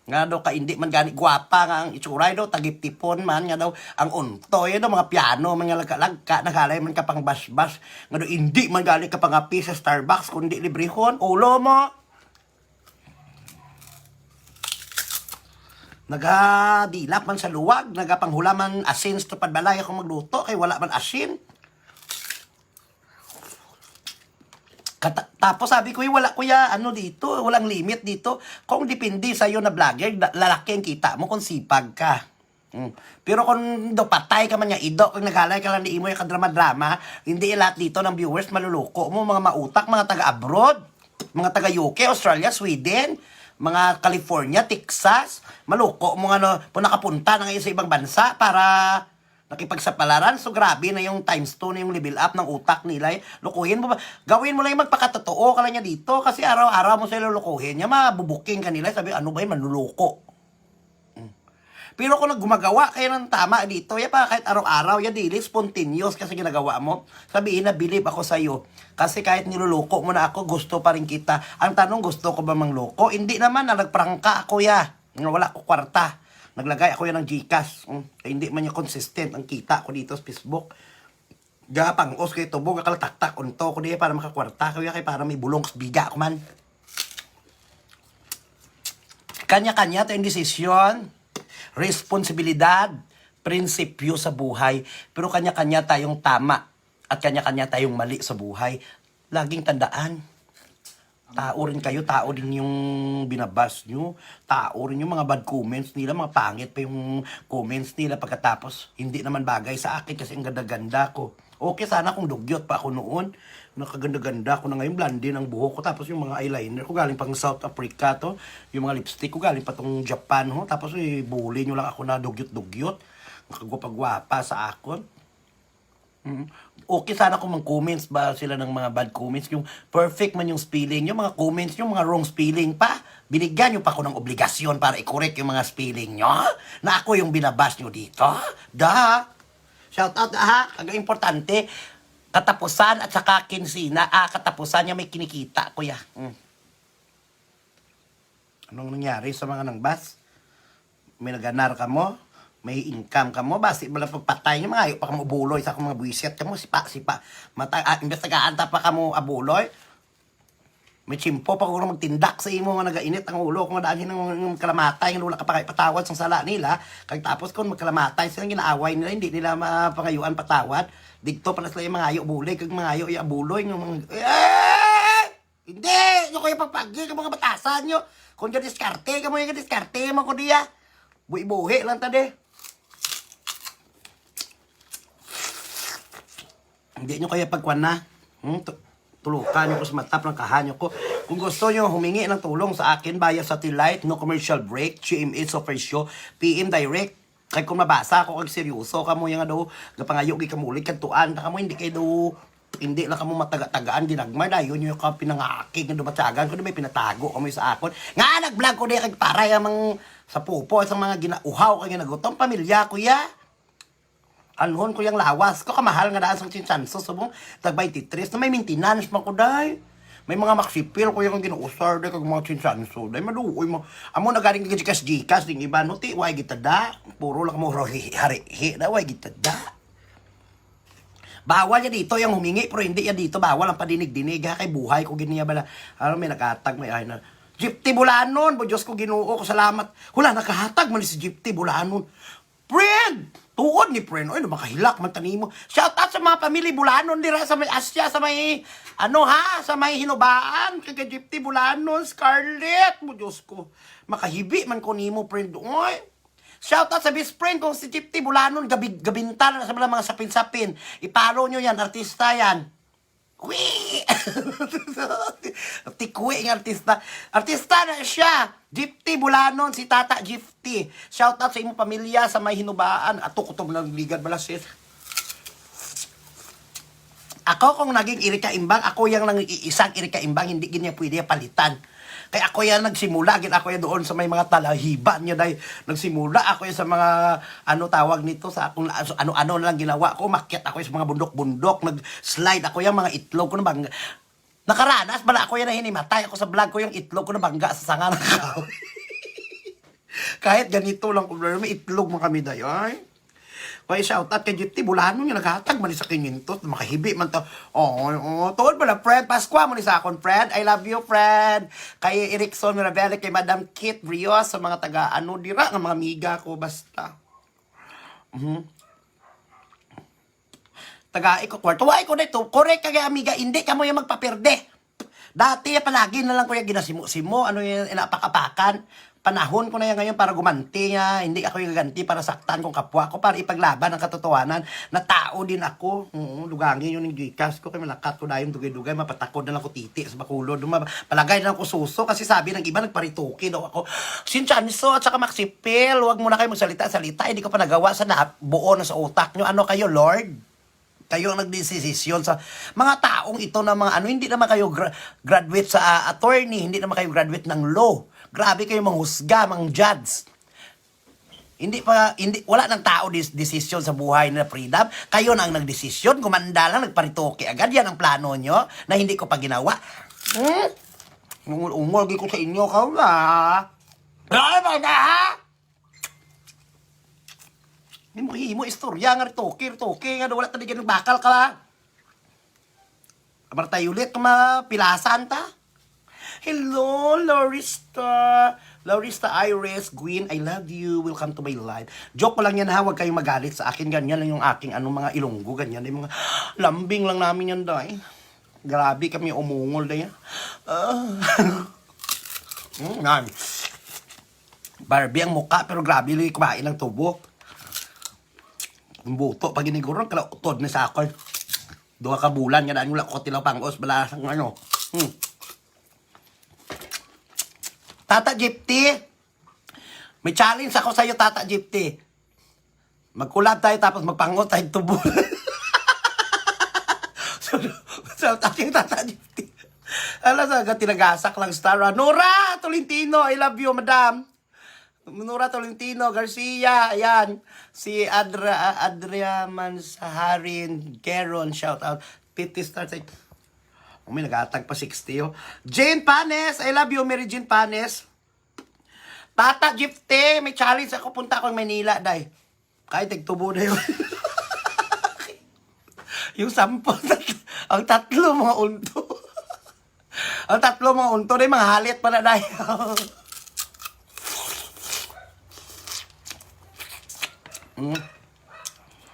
Speaker 1: Nga daw ka hindi man gani gwapa nga ang itsuray daw, tagip-tipon man, nga daw ang untoy daw, mga piano, mga lagka, naghalay man ka pang bash-bash. Nga daw hindi man gani ka pang api sa Starbucks, kundi librehon, ulo mo. Nagadilap man sa luwag, nagapanghula man asin sa tupad balay ako magluto, kay wala man asin. Tapos sabi ko, wala kuya, ano dito, walang limit dito. Kung depende sa'yo na vlogger, lalaki ang kita mo kung sipag ka. Pero kung patay ka man nga ido, kung naghalay ka lang ni imo yung kadrama-drama, hindi lahat dito ng viewers maluluko mo, mga mautak, mga taga-abroad, mga taga-UK, Australia, Sweden, mga California, Texas, maluko mo nga no, nakapunta na ngayon sa ibang bansa para Nakipagsapalaran, so grabe na yung times 2 na yung level up ng utak nila. Lukuhin mo ba? Gawin mo lang yung magpakatotoo ka lang niya dito kasi araw-araw mo sila lukuhin niya, mabubuking kanila, sabi, ano ba yun, manluloko. Pero kung gumagawa kayo ng tama dito, ya pa kahit araw-araw, ya dili, spontaneous kasi ginagawa mo. Sabihin na, believe ako sa'yo. Kasi kahit niluloko mo na ako, gusto pa rin kita. Ang tanong, gusto ko ba mangloko? Hindi naman, nagprangka ako ya. Wala ko kwarta. Naglagay ako yan ng Gcash. Hindi man yung consistent ang kita ko dito sa Facebook. Gapang os kayo tubog, akalataktak, unto ko diya para makakwarta. Kaya kay para may bulong biga ako man. Kanya-kanya tayong desisyon, responsibilidad, prinsipyo sa buhay. Pero kanya-kanya tayong tama at kanya-kanya tayong mali sa buhay. Laging tandaan, tao rin kayo, tao din yung binabas nyo, tao rin yung mga bad comments nila, mga pangit pa yung comments nila pagkatapos hindi naman bagay sa akin kasi ang ganda-ganda ko. Okay, sana kung dugyot pa ako noon, nakaganda-ganda ko na ngayon, blondie ng buhok ko, tapos yung mga eyeliner ko galing pang South Africa to, yung mga lipstick ko galing pa tong Japan ho, tapos bully nyo lang ako na dugyot-dugyot, nakagwapa-gwapa sa akon. Okay sana kung mag-comments ba sila ng mga bad comments, yung perfect man yung spelling, yung mga comments, yung mga wrong spelling pa, binigyan nyo pa ako ng obligasyon para i-correct yung mga spelling nyo, na ako yung binabas nyo dito. Shout out ha, ang importante, katapusan at saka kinsina, katapusan niya may kinikita, kuya. Anong nangyari sa mga nangbas? May naganar ka mo? May income ka mo, basi bala pagpatay niya, mga ayo pa ka mo abuloy sa akong mga buwisit ka mo, sipa. Imbestigaan ta pa ka mo abuloy. May chimpo pa kung magtindak sa imo, nga nagainit ang ulo, kung madaan ng kalamatay, nga lula ka pa kay patawad sa sala nila, kag tapos kung magkalamatay silang ginaaway nila, hindi nila mapangayuan patawad, digto pala sila yung mga ayo buloy, kag mga ayo abuloy, hindi, yung kayo pagpagi, kag mga batasan nyo, kung yung diskarte, kamo yung diskarte, mga kudiya, buhi-buhi lang tade. Hindi nyo kaya pagkuhan na. Tulukan nyo ko sa matap ng kahanyo ko. Kung gusto nyo humingi ng tulong sa akin via satellite, no commercial break, GMA Super Show, PM Direct. Kaya kung mabasa ako, kag seryoso ka mo yung gapangayo, kamulit, kantuan, ka mo, hindi kayo hindi lang ka mo mataga-tagaan, ginagmay na, yun yung pinangakig na dumatsagan ko, may pinatago kamo sa akon. Nga, nag-vlog ko na kag para yung sa pupo, sa mga ginauhaw, kag ginagutong pamilya ko ya. Anhon ko yung lawas ko, kamahal nga daan sa chinchanso, subong tag 23 na may maintenance man ko day. May mga maksipil ko yung ginuusar day kag mga chinchanso day, maluoy mo. Amo na galing gikas ding iba no ti way gitada, puro lang mo hari na way gitada. Bawal ya dito yung humingi, pero hindi ya dito bawal ang padinig-dinig ha, kay buhay ko giniya bala. Ano may nakatag may ay na Gypty Bulanon, bo Diyos ko Ginoo ko, salamat. Wala nakahatag man si Gypty Bulanon. Friend! Tuod ni friend. Ay, makahilak man tanimo. Shout out sa mga pamilya Bulanon dira sa may Asya, sa may sa may Hinubaan, kay Gypty Bulanon, Scarlett, mo Diyos ko. Makahibi man ko nimo friend. Oy. Shout out sa best friend kong si Gypty Bulanon, gabintan sa mga sapin-sapin. I-follow nyo yan, artista yan. Wee! Tikwi ng artista. Artista na siya. Gypty Bulanon, si Tata Gypty. Shout out sa imong pamilya sa may Hinubaan. Ato ko itong ligad balasit. Ako kung naging Erika Imbang, ako yung nang isang Erika Imbang, hindi ganyan pwede palitan. Kaya ako yan nagsimula, ako yan doon sa may mga talahiban niya dahil nagsimula ako yan sa mga tawag nito sa akong ano na lang ginawa ko, makyat ako yan sa mga bundok-bundok, nag-slide ako yan mga itlog ko na bangga. Nakaranas bala ako yan na hinimatay ako sa vlog ko yung itlog ko na bangga sa sanga ng kahoy. Kahit ganito lang kung may itlog mo kami dayo ay. Kaya shoutout kay Gypty Bulanon yung naghatag man sa kinintot, makahibi man to. Tuod pala, friend, Paskwa mo ni sa akon, friend. I love you, friend. Kay Erickson Mirabelle, kay Madam Kit Rios, sa mga dira, ng mga miga ko, basta. Taga-iko, kwarto. Why ko dito, correct kagay amiga, hindi ka mo yung magpaperde. Dati, palagi na lang ko yung ginasimo-simo, yung inapakapakan. Panahon ko na yan ngayon para gumanti niya. Hindi ako yung gaganti para saktan kong kapwa ko, para ipaglaban ang katotohanan na tao din ako. Lugangin yun yung Gcash ko, kaya malakat ko na yung dugay-dugay, mapatakod na lang ko titi sa bakulod. Palagay na lang ko suso, kasi sabi ng iba, nagparituki daw ako. Sinchanso at saka Maxipel, huwag muna kayo magsalita-salita, hindi ko pa nagawa sa buo na sa utak nyo. Ano kayo, Lord? Kayo ang nagdesisyon sa mga taong ito na mga hindi naman kayo graduate sa attorney, hindi naman kayo graduate ng law. Grabe kayo manghusga, judge. Wala ng tao desisyon sa buhay na freedom. Kayo na ang nagdesisyon, gumanda lang, nagparitoke agad. Yan ang plano nyo na hindi ko pa ginawa. Umulgi ko sa inyo, ka ba? Ano ba ha? Himo istorya nga ritoke nga wala tadi ganung bakal ka lang. Amar tayo ulit pilasan ta. Hello, Lorista Iris, Gwyn, I love you. Welcome to my life. Joke ko lang yan ha, huwag kayong magalit sa akin. Ganyan lang yung aking mga ilonggo, ganyan. Yung mga lambing lang namin yan dahil. Grabe kami umungol na yan. Barbie ang muka, pero grabe lang kumain ng tubo. Buto, pag inigurong, kalautod na sa akin. 2 ka bulan, yan ang lakot tilaw pangos, balasang ano. Tata Gypty, may challenge ako sa'yo, Tata Gypty. Magkulab tayo, tapos magpangos tayo tubo. So, Tata Gypty. Alam sa, tinagasak lang star. Nora Tolentino, I love you, madam. Nora Tolentino, Garcia, ayan. Si Adria Mansaharin, Keron, shout out. 50 stars. May nag-atag pa 60, oh. Jane Panes, I love you, Mary Jane Panes. Tata Gypty, may challenge ako, punta ako ng Manila, day. Kahit nagtubo na yun. Yung 10, ang 3 mga unto. Ang 3 mga unto, day, mga halit pa na, day.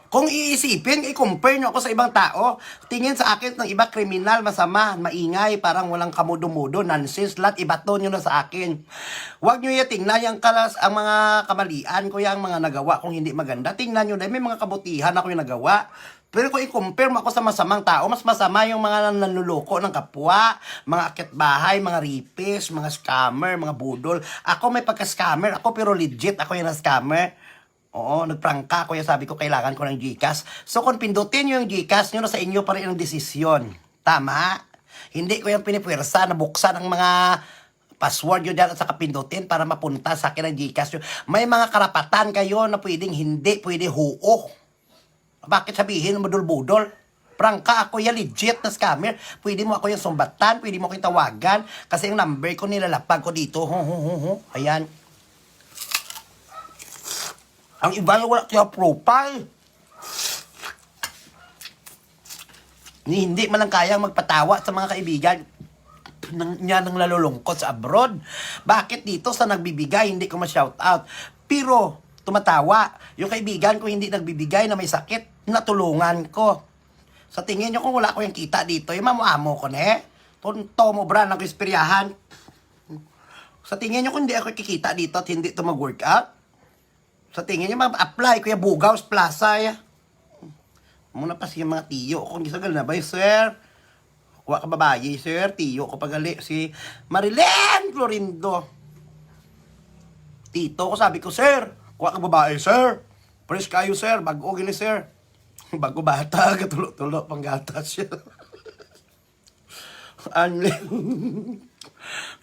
Speaker 1: Kung iisipin, i-compare nyo ako sa ibang tao, tingin sa akin ng iba kriminal, masama, maingay, parang walang kamudo-mudo, nonsense, lahat ibato nyo na sa akin. Huwag nyo tingnan ang mga kamalian ko, yung mga nagawa kung hindi maganda. Tingnan nyo na, may mga kabutihan ako yung nagawa. Pero kung i-compare mo ako sa masamang tao, mas masama yung mga nanluloko ng kapwa, mga akit-bahay, mga ripis, mga scammer, mga budol. Ako may pagka-scammer, ako pero legit, ako yung na-scammer. Oo, nagprangka ako, sabi ko kailangan ko ng Gcash. So kung pindutin nyo yung Gcash nyo, sa inyo pa rin ang desisyon. Tama? Hindi ko yung pinipwersa na buksan ang mga password nyo dyan at saka pindutin para mapunta sa akin ang Gcash nyo. May mga karapatan kayo na pwedeng hindi, pwede huo. Bakit sabihin budol-budol? Prangka ako yung legit na scammer. Pwede mo ako yung sumbatan, pwede mo ako yung tawagan. Kasi yung number ko nilalapag ko dito. Ayan. Ang iba yung wala kaya profile. Hindi man lang kayang magpatawa sa mga kaibigan niya nang nalulungkot sa abroad. Bakit dito sa nagbibigay, hindi ko ma-shout out. Pero, tumatawa. Yung kaibigan ko hindi nagbibigay na may sakit, natulungan ko. Sa tingin nyo kung wala ko yung kita dito, yung mamuamo ko na Tonto mo bra, ng isperyahan. Sa tingin nyo kung hindi ako kikita dito at hindi ito mag-workout, sa tingin nyo, ma-apply ko yung Bugaws Plaza. Muna pa siya mga tiyo. Kung gisagal na ba, sir? Kuha ka babayi, sir. Tiyo ko pagali. Si Marilyn Florindo. Tito ko, sabi ko, sir. Kuha ka babae, sir. Fresh kayo, sir. Bago gini, sir. Bago bata, katulo-tulo, panggatas siya. Ano?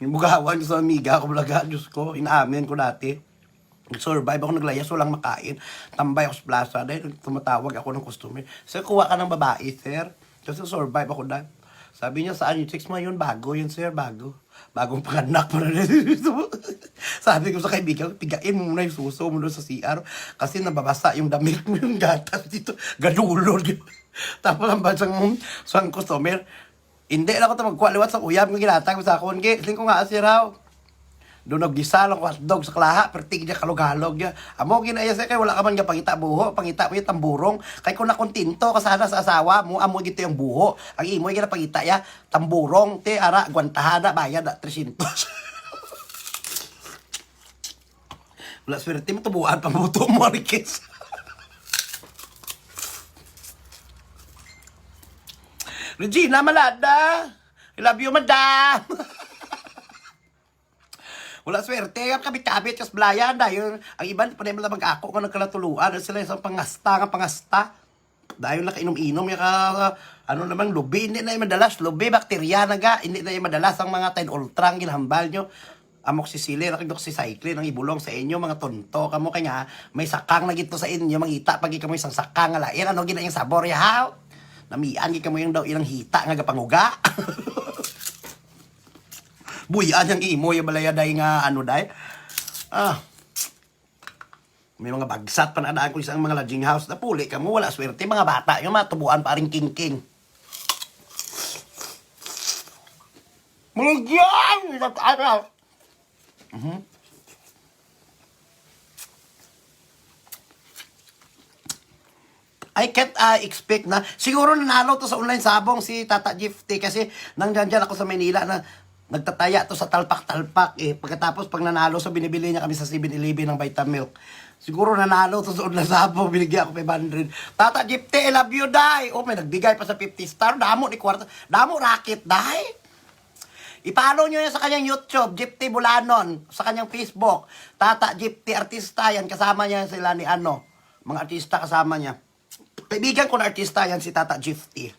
Speaker 1: Mugawan sa amiga ko, balaga. Diyos ko, inaamin ko dati. Survive ako, naglayas, walang makain. Tambay ako sa plaza. Dahil tumatawag ako ng customer. Sir, kuha ka ng babae, sir. Kasi survive ako dahil. Sabi niya, saan yung 6 months yun? Bago yun, sir, bago. Bagong panganak pa na. Sabi ko sa kaibigan, pigain mo muna yung suso mo doon sa CR. Kasi nababasa yung damit mo, yung gatas dito. Ganulod. Tapos ang bansang customer, hindi lang ako ito magkualiwat sa uyab. Yung ginatag mo sa akon. Sing ko nga si raw. Doon naggisa lang hotdog sa klaha, pertig niya kalog-halog niya. Amo ginaya siya kay wala ka man nga pangita buho, pangita mo yung tamburong. Kay kung nakontinto ka sana sa asawa mo, amo gito yung buho. Ang imo yung pangita ya, tamburong, te ara, gwantahana, bayad 300. Wala swerte mo, tubuan pa muto mo, Marikis. Regina Malada, I love you, madam. Wala swerte, ang kabit-kabit, kas blayan, dahil ang iban, panay mo lang ako kung nagkalatuluan, sila isang pangasta. Dahil nakainom-inom, ano naman, lubi, hindi na yung madalas, lubi, bakterya na ga, hindi na yung madalas ang mga 10 ultra ang ginahambal nyo. Amoxicillin, doxycycline, ang ibulong sa inyo, mga tonto, kamo kanya, may sakang na gito sa inyo, mangita, pag ikaw mo isang sakang, alain, ano gina yung sabor, yahaw? Namian, ikaw mo yung daw ilang hita, nga gapanguga. Buyan yung imo, yung balaya dahi nga, ano dahi. May mga bagsat pa na ko isang mga lodging house na puli ka mo, wala swerte, mga bata, yung matubuan pa rin king-king. Mulugyan! I can't expect na, siguro nanalo to sa online sabong si Tata Gifty kasi nandyan ako sa Manila na nagtataya to sa talpak-talpak eh. Pagkatapos pag nanalo so binibili niya kami sa 7-Eleven ng Vitamilk. Siguro nanalo to sa online sabong, binigyan ako 500. Tata Gifty, I love you, dai. Oh, may nagbigay pa sa 50 star. Damo ni kwarta. Damo racket, dai. I-follow nyo yan sa kanyang YouTube, Gifty Bulanon. Sa kanyang Facebook, Tata Gifty Artista yan. Kasama niya sila ni ano. Mga artista kasama niya. Kaibigan ko na artista yan si Tata Gifty.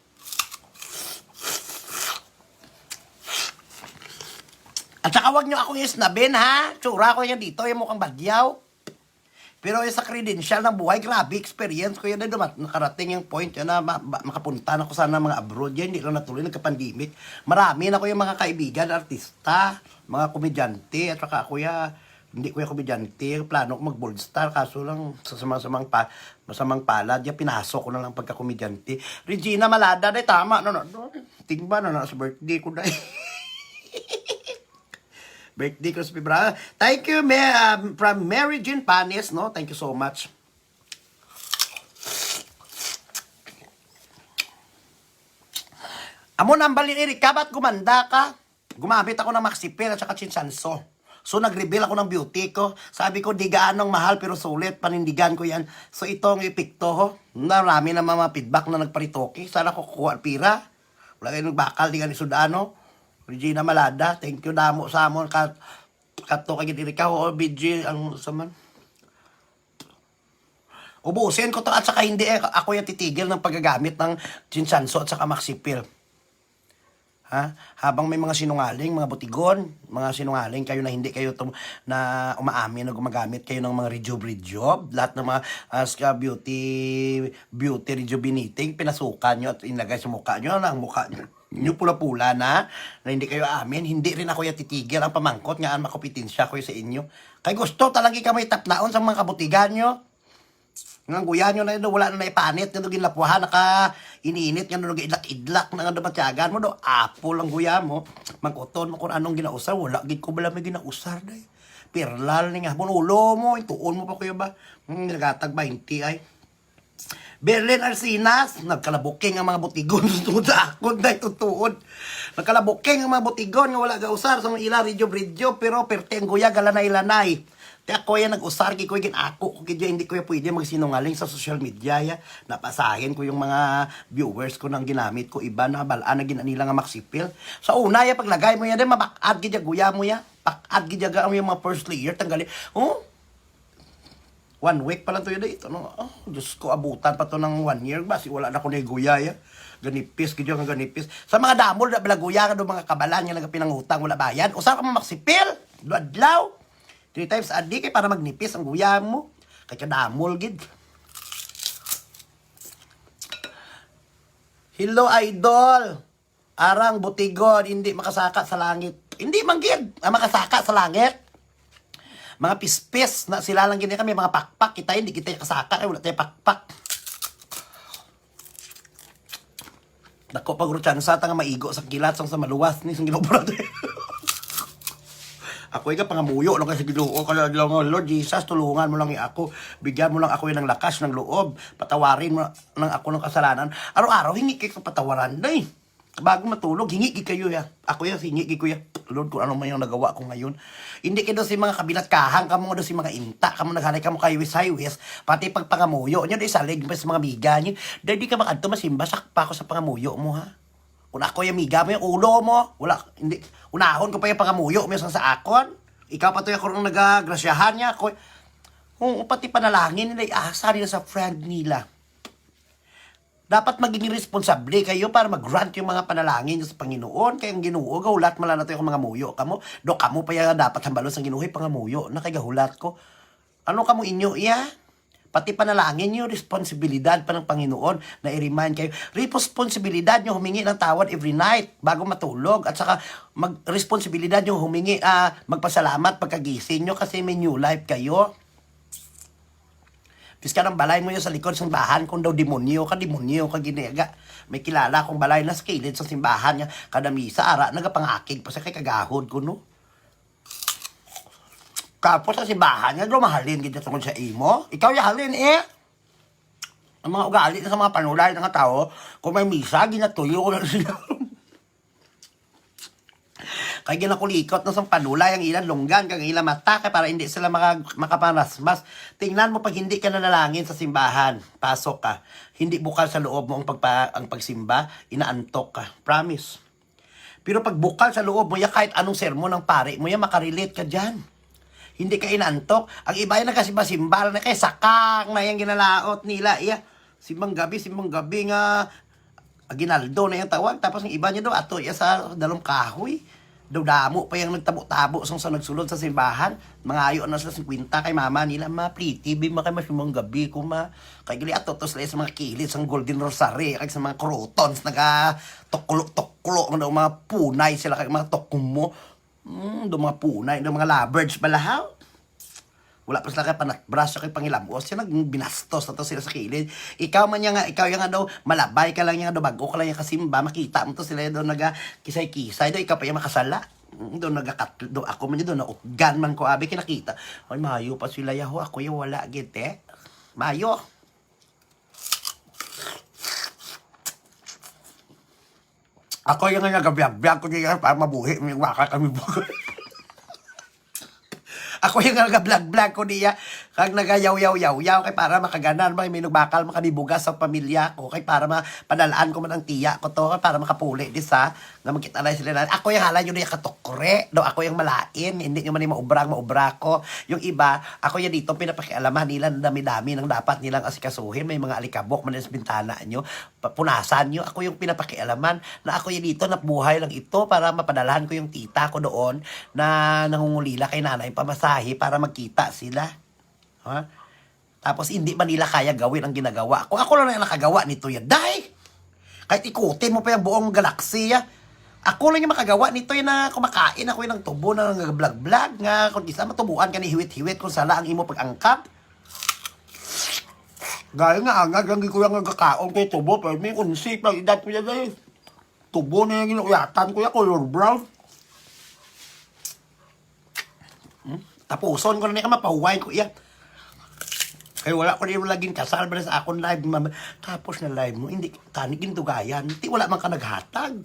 Speaker 1: At saka wag nyo akong isnabin, ha? Tsura ko yan dito, yung mukhang bagyaw. Pero yung sa credential ng buhay, grabe, experience ko yan na nakarating yung point yan na makapunta na ko sana mga abroad yan, hindi lang natuloy, nagka-pandemic. Marami na ko yung mga kaibigan, artista, mga komedyante, at saka ako hindi ko yung komedyante, plano ko mag-bold star, kaso lang sa masamang palad, yung pinasok ko na lang pagka-komedyante. Regina Malada, day, tama, tingba na sa birthday ko, day. Birthday ko sa February. Thank you, from Mary Jean Panis, no? Thank you so much. Amo nang balin, Erika, ba't gumanda ka? Gumamit ako ng Maxipel at saka Chinsanso. So, nag-reveal ako ng beauty ko. Sabi ko, di gaanong mahal pero sulit. Panindigan ko yan. So, itong ipikto ho. Marami na mga feedback na nagparitoki. Sana ko kukuha pira. Wala kayo nagbakal, di ka ni Sudano. Regina Malada, thank you damo sa amon kato kay Erika o BG ang saman. Ubusin ko to at saka hindi ako yung titigil ng paggagamit ng Chinsanso at saka Maxipil. Ha? Habang may mga sinungaling, mga butigon, mga sinungaling kayo na hindi kayo na umaamin na gumagamit kayo ng mga rejuve, lahat ng mga beauty rejuvenating, pinasukan nyo at inlagay sa mukha nyo, ang mukha nyo. Yung pula-pula na hindi kayo amin, hindi rin ako yung titigil ang pamangkot nga ang makopitensya ko sa inyo. Kaya gusto talaga ka may tapnaon sa mga kabutigan nyo. Nang guya nyo na yun, wala na naipanit, nung ginlapuhan, naka-iniinit, nung idlak-idlak, nang dumatyagan mo, do, apple ang guya mo, magkuton mo kung anong ginausar, wala, gid ko bala may ginausar, day. Pirlal ni nga, ulo mo, ituon mo pa kuya ba, nagatag 20 ay. Berlin Arsinas, nagkalabuking ang mga butigon tungod sa akon, day tutuod. Nagkalabuking ang mga butigon nga wala gausar sa mga ila ridyo pero perte ang guya galanay-lanay. Kaya ako yan nag-usar, ko yung ako, hindi ko yung pwede magsinungaling sa social media. Napasahin ko yung mga viewers ko nang ginamit ko, iba na balaan na ginanila nga Maxipil. Sa una, paglagay mo yan, mabakad gidya, guya mo yan. Bakad gidya yung mga first layer, tanggalin. Oh, 1 week pa lang to yun ito. No? Oh, Diyos ko, abutan pa to ng 1 year. Basi wala na ko na guya ya. Ganipis, gidya nga ganipis. Sa mga damol, balaguya ka doon mga kabalan, yung nagpinangutang, wala bayan. Usar ka mo Maxipil, duadlaw. 3 times a day kay para magnipis ang guya mo. Kaya kadamol, gid. Hello, idol. Arang butigon, hindi makasaka sa langit. Hindi manggid, makasaka sa langit. Mga pispis na sila lang gini kami, mga pakpak. Kita hindi kita kasaka, kaya wala tayo pakpak. Dako pag sa tanga maigo sa kilat sa maluwas ni sang ginobra. Ako ay pangamuyo lang kasi Ginoo kaya lang Lord Jesus tulungan mo lang ako, bigyan mo lang ako ng lakas ng loob, patawarin mo lang ako ng kasalanan. Araw-araw hingi kay ko patawaran day. Bago matulog hingi kayo ya. Ako ya hingi ko ya. Lord, kung ano man yung nagawa ko ngayon. Hindi kayo si mga kabilat kahang, kamo doon si mga inta, kamo naghanay kamo kayo highways, pati pagpangamuyo nyo, di salig pa sa mga miga nyo. Dahil di ka makadto masimba, sakpa ko sa pangamuyo mo, ha? Kung ako yung miga mo, yung ulo mo, wala, hindi, unahon ko pa yung pangamuyo mo sa akon. Ikaw pa to yung ako nung nagagrasyahan niya, ako, pati panalangin nila, iasa nila sa friend nila. Dapat maging responsable kayo para mag-grant yung mga panalangin nyo sa Panginoon. Kayong Ginoo, gahulat mo lang na ito yung mga muyo. Kamo, do kamo pa yung dapat hambalon sa Ginoo, pangamuyo. Na kay gahulat ko. Ano kamo inyo, iya? Pati panalangin nyo, responsibilidad pa ng Panginoon na i-remind kayo. Responsibilidad nyo humingi ng tawad every night bago matulog. At saka, responsibilidad nyo humingi, magpasalamat pagkagising nyo kasi may new life kayo. Pis ka ng balay mo yun sa likod ng simbahan kung daw demonyo ka ginaga. May kilala kong balay na sa kilid sa simbahan niya. Kada misa, ara, nagapangakig pa sa kay kagahod ko, no? Kapos sa simbahan niya, mahalin gina tungkol sa imo. Ikaw yahalin, eh. Ang mga ugali na sa mga panulay ng tao, kung may misa, ginatuyo ko na sila. Kaya ginakulikot na sa panulay ang ilang lunggan, kag ilang mata, kaya para hindi sila makapanasmas. Tingnan mo pag hindi ka nanalangin sa simbahan, pasok ka. Hindi bukal sa loob mo ang pagsimba, inaantok ka. Promise. Pero pag bukal sa loob mo, kahit anong sermon ng pare mo, makarelate ka dyan. Hindi ka inaantok. Ang iba yung nagkasimba-simba na kaya sakang na yung ginalaot nila. Simbang gabi nga, Aguinaldo na yung tawag. Tapos ang iba niya daw, ato sa dalong kahoy. Daw damo pa yung nagtabo-tabo sa nagsulod sa simbahan. Mga ayo na sila 50 kay mama nila, pretty, kay masimang gabi ko kay gali ato to sila sa mga kilid, sa Golden Rosary, kay sa mga crotons, tuklo, mga punay sila, kay mga tokumo. Do mga punay, do mga lovebirds balahaw. Wala pa sila kay panatbras, kay pangilamos, sila binastos na to sila sa kilid. Ikaw yung nga daw, malabay ka lang yung daw, bago ka lang yung kasimba, makita mo to sila daw kisay-kisay, daw ikaw pa yung makasala. Daw do ako man yun, daw nauggan man ko, abi kinakita. Ay, mayo pa sila yaho, ako yung wala, gite. Mayo. Ako yung nga nagabiyag-biyag ko niya para mabuhi, may waka kami buhay. Ako yung nag-vlog-vlog ko niya, kag nagayaw-yaw-yaw-yaw, kay para makaganan, may bakal makanibugas sa pamilya ko, kay para padalaan ko man ang tiya ko to, kay para makapuli, di sa, nga magkita na sila na, ako yung halay yun yung katokre, do ako yung malain, hindi nyo man yung maubra ko, yung iba, ako yung dito, pinapakialaman nila, dami-dami nang dapat nilang asikasuhin, may mga alikabok man sa bintana nyo, punasan nyo, ako yung pinapakialaman, na ako yung dito, nabuhay lang ito, para mapadalahan ko yung tita ko doon, na nangungulila kay nanay pamasa para magkita sila. Ha? Tapos hindi ba nila kaya gawin ang ginagawa ko? Ako lang na nakagawa nito yan. Dahil! Kahit ikutin mo pa yung buong galaksiya. Ako lang yung makagawa nito yan na kumakain ako yung ng tubo na nag-vlog-vlog nga kung isa matubuan ka ni hiwit-hiwit kung sala ang imo pag-angkap. Gaya nga angag, ang ko yung nagkakaon kay tubo pero may unsip lang edad ko yan dahil. Tubo na yung ginuyatan ko yung color brown. Tapuson ko na niya ka mapahuwain ko iya. Kaya wala ko rin laging kasal ba sa akong live. Tapos na live mo, hindi, kanigin tugayan. Hindi, wala man ka naghatag.